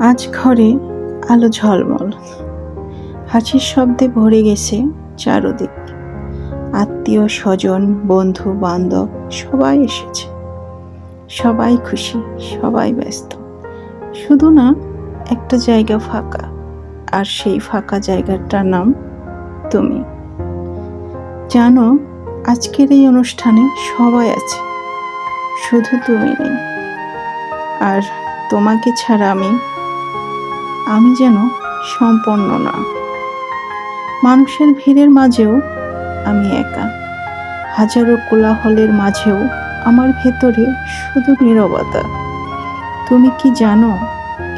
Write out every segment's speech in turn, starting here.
আজ ঘরে আলো ঝলমল, হাসির শব্দে ভরে গেছে চারদিক। আত্মীয় স্বজন, বন্ধু বান্ধব সবাই এসেছে। সবাই খুশি, সবাই ব্যস্ত। শুধু না, একটা জায়গা ফাঁকা, আর সেই ফাঁকা জায়গাটার নাম তুমি। জানো, আজকের এই অনুষ্ঠানে সবাই আছে, শুধু তুমি নেই। আর তোমাকে ছাড়া আমি যেন সম্পন্ন না। মানুষের ভিড়ের মাঝেও আমি একা, হাজারো কোলাহলের মাঝেও আমার ভেতরে শুধু নীরবতা। তুমি কি জানো,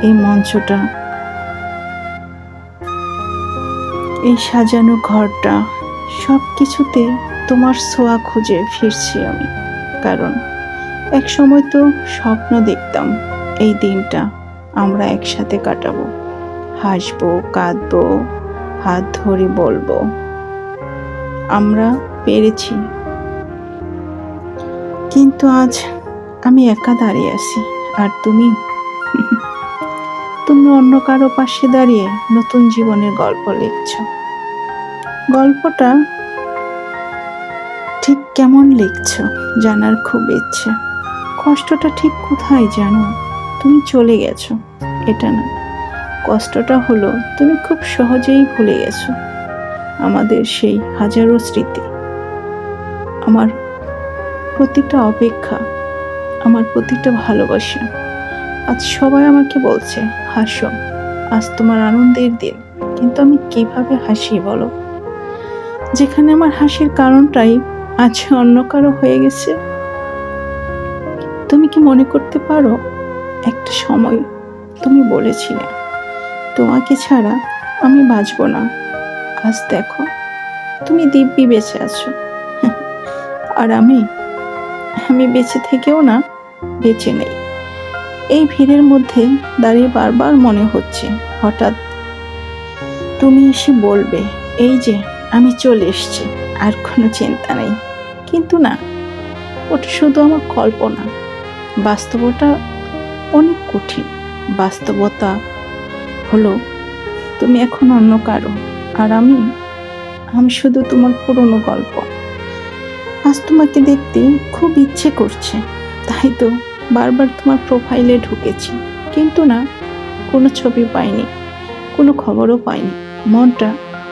এই মঞ্চটা, এই সাজানো ঘরটা, সব কিছুতে তোমার ছোঁয়া খুঁজে ফিরছি আমি। কারণ এক সময় তো স্বপ্ন দেখতাম এই দিনটা আমরা একসাথে কাটাবো, হাসবো, কাঁদবো, হাত ধরে বলবো আমরা পেরেছি। কিন্তু আজ আমি একা দাঁড়িয়ে আছি, আর তুমি অন্য কারো পাশে দাঁড়িয়ে নতুন জীবনের গল্প লিখছো। গল্পটা ঠিক কেমন লিখছো জানার খুব ইচ্ছে। কষ্টটা ঠিক কোথায় জানো? তুমি চলে গেছো, এটা না। কষ্টটা হলো তুমি খুব সহজেই ভুলে গেছো আমাদের সেই হাজারো স্মৃতি, আমার প্রতিটা অপেক্ষা, আমার প্রতিটা ভালোবাসা। আজ সবাই আমাকে বলছে হাসো, আজ তোমার আনন্দের দিন। কিন্তু আমি কিভাবে হাসি বলো, যেখানে আমার হাসির কারণটাই আজ অন্য কারো হয়ে গেছে। তুমি কি মনে করতে পারো, একটা সময় তুমি বলেছিলে তোমাকে ছাড়া আমি বাঁচব না। আজ দেখো, তুমি দিব্যি বেঁচে আছো, আর আমি বেঁচে থেকেও না, বেঁচে নেই। এই ভিড়ের মধ্যে দাঁড়িয়ে বারবার মনে হচ্ছে হঠাৎ তুমি এসে বলবে এই যে আমি চলে এসেছি, আর কোনো চিন্তা নেই। কিন্তু না, ওটা শুধু আমার কল্পনা। বাস্তবতা অনেক কঠিন। বাস্তবতা হলো তুমি এখন অন্য কারো, আর আমি শুধু তোমার পুরনো গল্প। আজ তোমাকে দেখতে খুব ইচ্ছে করছে, তাই তো বারবার তোমার প্রোফাইলে ঢুকেছি। কিন্তু না, কোনো ছবি পাইনি, কোনো খবরও পাইনি। মনটা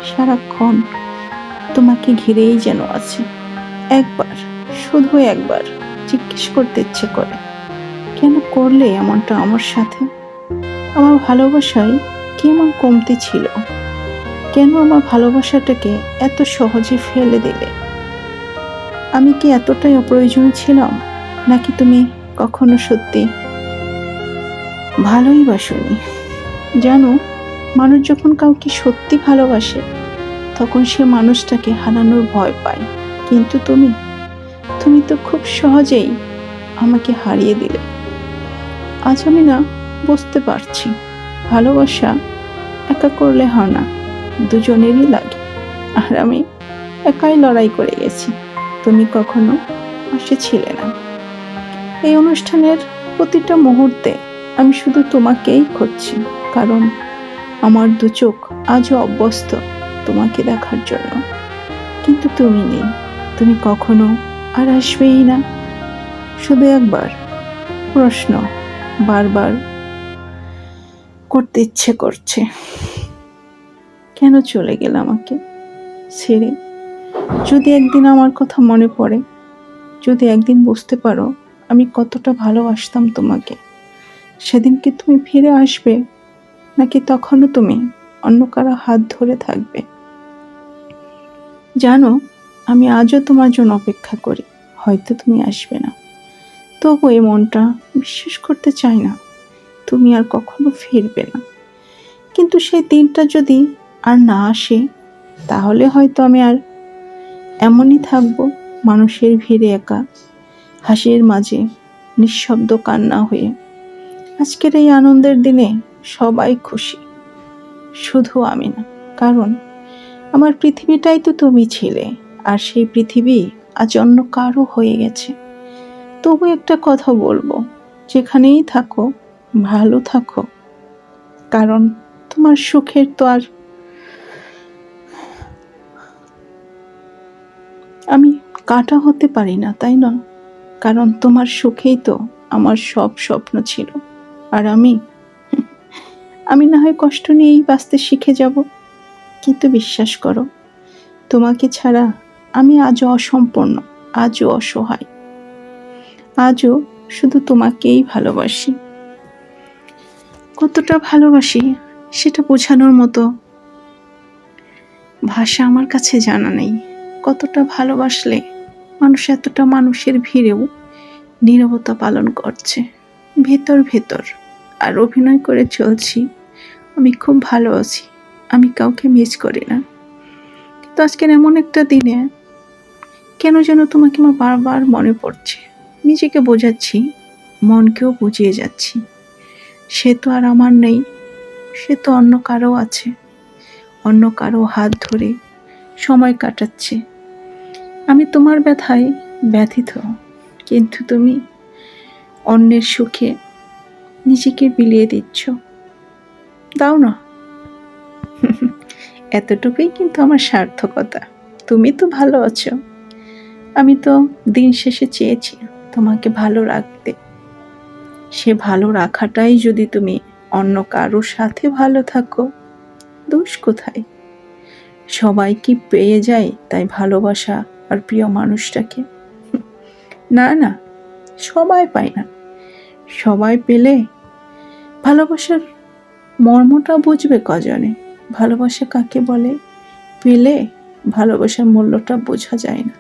সারাক্ষণ তোমাকে ঘিরেই যেন আছে। একবার, শুধু একবার জিজ্ঞেস করতে ইচ্ছে করে, কেন করলে এমনটা আমার সাথে? আমার ভালোবাসায় কি এমন কমতি ছিল? কেন আমার ভালোবাসাটাকে এত সহজে ফেলে দিলে? আমি কি এতটাই অপ্রয়োজনীয় ছিলাম, নাকি তুমি কখনো সত্যি ভালোই বাসনি? জানো, মানুষ যখন কাউকে সত্যি ভালোবাসে, তখন সে মানুষটাকে হারানোর ভয় পায়। কিন্তু তুমি তো খুব সহজেই আমাকে হারিয়ে দিলে। আজ আমি না বুঝতে পারছি, ভালোবাসা একা করলে হয় না, দুজনেরই লাগে। আর আমি একাই লড়াই করে গেছি, তুমি কখনো পাশে ছিলে না। এই অনুষ্ঠানের প্রতিটা মুহূর্তে আমি শুধু তোমাকেই খুঁজছি, কারণ আমার দু চোখ আজও অভ্যস্ত তোমাকে দেখার জন্য। কিন্তু তুমি নেই, তুমি কখনো আর আসবেই না। শুধু একবার প্রশ্ন বারবার করতে ইচ্ছে করছে, কেন চলে গেলে আমাকে ছেড়ে? যদি একদিন আমার কথা মনে পড়ে, যদি একদিন বুঝতে পারো আমি কতটা ভালোবাসতাম তোমাকে, সেদিন কি তুমি ফিরে আসবে, নাকি তখনও তুমি অন্য কারো হাত ধরে থাকবে? জানো, আমি আজও তোমার জন্য অপেক্ষা করি। হয়তো তুমি আসবে না, তবু এই মনটা বিশ্বাস করতে চায় না তুমি আর কখনো ফিরবে না। কিন্তু সেই দিনটা যদি আর না আসে, তাহলে হয়তো আমি আর এমনই থাকবো, মানুষের ভিড়ে একা, হাসির মাঝে নিঃশব্দ কান্না হয়ে। আজকের এই আনন্দের দিনে সবাই খুশি, শুধু আমি না। কারণ আমার পৃথিবীটাই তো তুমি ছিলে, আর সেই পৃথিবী আজ অন্য কারো হয়ে গেছে। তবু একটা কথা বলবো, যেখানেই থাকো ভালো থাকো, কারণ তোমার সুখের তো আর আমি কাটা হতে পারি না, তাই না? কারণ তোমার সুখেই তো আমার সব স্বপ্ন ছিল। আর আমি না হয় কষ্ট নিয়েই বাঁচতে শিখে যাব, কিন্তু বিশ্বাস করো, তোমাকে ছাড়া আমি আজও অসম্পূর্ণ, আজও অসহায়, আজও শুধু তোমাকেই ভালোবাসি। কতটা ভালোবাসি সেটা বোঝানোর মতো ভাষা আমার কাছে জানা নেই। কতটা ভালোবাসলে মানুষ এতটা মানুষের ভিড়েও নীরবতা পালন করছে ভেতর ভেতর, আর অভিনয় করে চলছি আমি খুব ভালো আছি, আমি কাউকে মিস করি না। কিন্তু আজকের এমন একটা দিনে কেন যেন তোমাকে আমার বারবার মনে পড়ছে। নিজেকে বোঝাচ্ছি, মনকেও বুঝিয়ে যাচ্ছি, সে তো আর আমার নেই, সে তো অন্য কারো আছে, অন্য কারো হাত ধরে সময় কাটাচ্ছে। আমি তোমার ব্যথায় ব্যথিত, কিন্তু তুমি অন্যের সুখে নিজেকে বিলিয়ে দিচ্ছ। দাও না। এতটুকুই কিন্তু আমার সার্থকতা। তুমি তো ভালো আছো, আমি তো দিন শেষে চেয়েছি তোমাকে ভালো রাখতে। সে ভালো রাখাটাই যদি তুমি অন্য কারোর সাথে ভালো থাকো, দোষ কোথায়? সবাই কি পেয়ে যায় তাই ভালোবাসা আর প্রিয় মানুষটাকে? না না, সবাই পায় না। সবাই পেলে ভালোবাসার মর্মটা বুঝবে কজনে? ভালোবাসা কাকে বলে পেলে ভালোবাসার মূল্যটা বোঝা যায় না।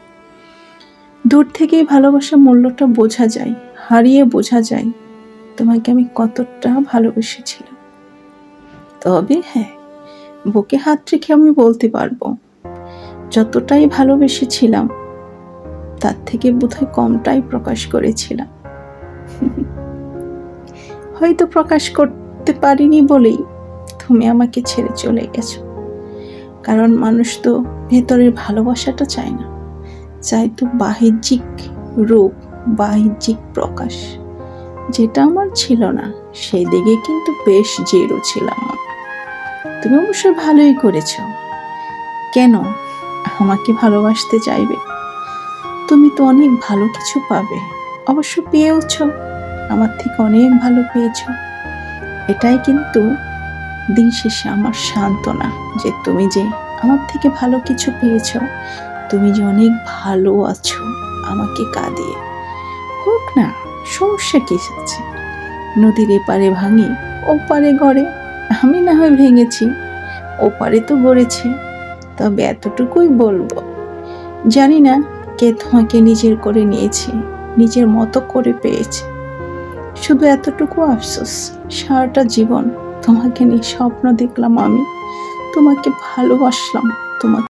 দূর থেকেই ভালোবাসার মূল্যটা বোঝা যায়, হারিয়ে বোঝা যায় তোমাকে আমি কতটা ভালোবেসেছিলাম। তবে হ্যাঁ, বুকে হাত রেখে আমি বলতে পারবো, যতটাই ভালোবেসেছিলাম তার থেকে বোধহয় কমটাই প্রকাশ করেছিলাম। হয়তো প্রকাশ করতে পারিনি বলেই তুমি আমাকে ছেড়ে চলে গেছো। কারণ মানুষ তো ভেতরের ভালোবাসাটা চায় না, চাই তো বাহ্যিক রূপ, বাহ্যিক প্রকাশ, যেটা আমার ছিল না। সেই দিকে কিন্তু বেশ জিরো ছিলাম। তুমি অবশ্যই ভালোই করেছো। কেন আমাকে ভালোবাসতে চাইবে? তুমি তো অনেক ভালো কিছু পাবে, অবশ্য পেয়েওছ, আমার থেকে অনেক ভালো পেয়েছ। এটাই কিন্তু দিন শেষে আমার সান্ত্বনা, যে তুমি যে আমার থেকে ভালো কিছু পেয়েছ, তুমি যে অনেক ভালো আছো আমাকে কাঁদিয়ে। হোক না, সমস্যা কি আছে? নদীর এপারে ভাঙি ওপারে গড়ে, আমি না হয় ভেঙেছি, ওপারে তো গড়েছে। তবে এতটুকুই বলবো, জানি না কে তোমাকে নিজের করে নিয়েছে, নিজের মতো করে পেয়েছে। শুধু এতটুকু আফসোস, সারাটা জীবন তোমাকে নিয়ে স্বপ্ন দেখলাম, আমি তোমাকে ভালোবাসলাম, তোমাকে